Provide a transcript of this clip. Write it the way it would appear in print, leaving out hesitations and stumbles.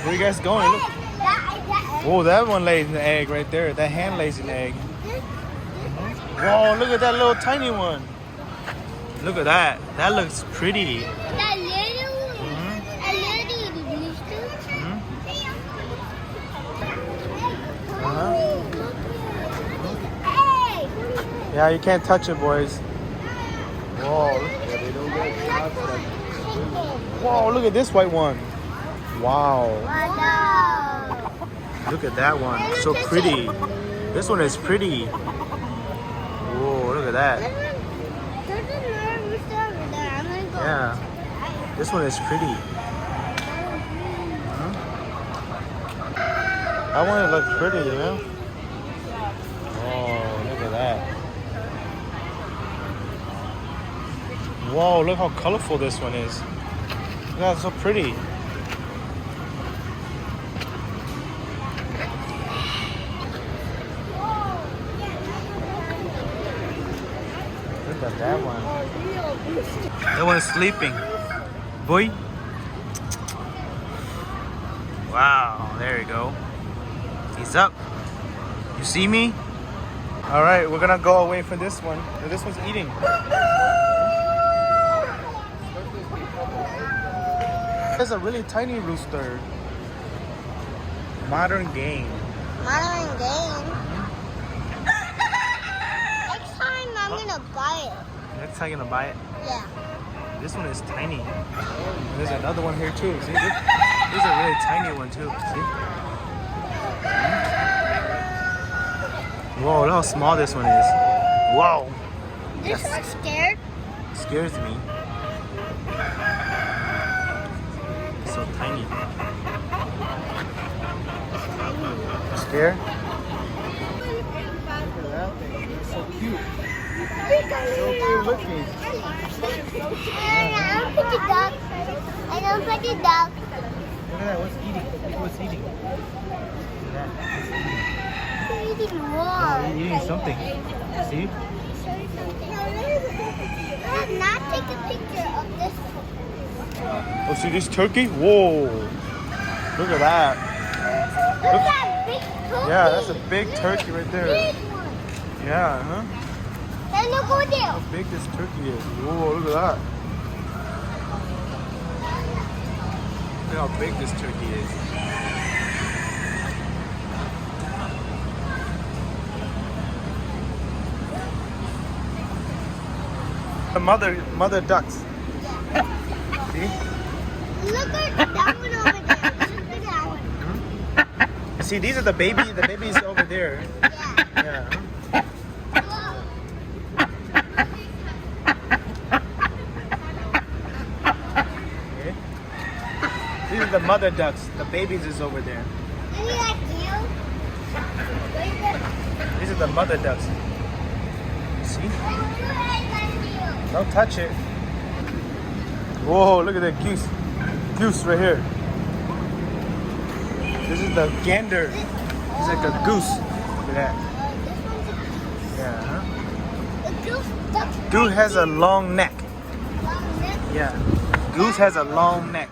Where you guys going? Look. Oh, that one lays an egg right there. That hen lays an egg. Whoa, look at that little tiny one. Look at that. That looks pretty. That little one. Hey! Yeah, you can't touch it, boys. Whoa. Whoa, look at this white one. Wow. Look at that one. So pretty. This one is pretty. Whoa, look at that. Yeah. This one is pretty. That one looks pretty, you know? Oh, look at that. Whoa, look how colorful this one is. Look how it's so pretty. Look at that one. That one is sleeping. Boy. Wow, there you go. He's up. You see me? All right, we're gonna go away from this one. This one's eating. There's a really tiny rooster. Modern game. Modern game. Next time I'm gonna buy it. Next time you're gonna buy it? Yeah. This one is tiny. And there's another one here too. See, there's a really tiny one too. See? Whoa, look how small this one is. Whoa. This one's scared. Scares me. It's so tiny. Scared? Look at that thing. It's so cute. So cute looking. I don't put the duck. I don't put the duck. Look at that. What's eating? Look what's eating. Look at that. It's eating. They're eating more. Oh, they're eating something. See? I have not taken a picture of this one. Oh, see this turkey? Whoa. Look at that. Look at that big turkey. Yeah, that's a big turkey right there. Big one. Yeah, huh? Then look over there. How big this turkey is. Whoa, look at that. Look how big this turkey is. The mother ducks. See? Look at that one over there. Look at that one. See, these are the babies. The baby's over there. Yeah. Yeah. Okay. These are the mother ducks. The babies is over there. Maybe like you. These are the mother ducks. See? Like Don't touch it. Whoa, look at that goose. Goose right here. This is the gander. It's like a goose. Look at that. Yeah, huh? The goose duck. Goose has a long neck. Long neck. Yeah. Goose has a long neck.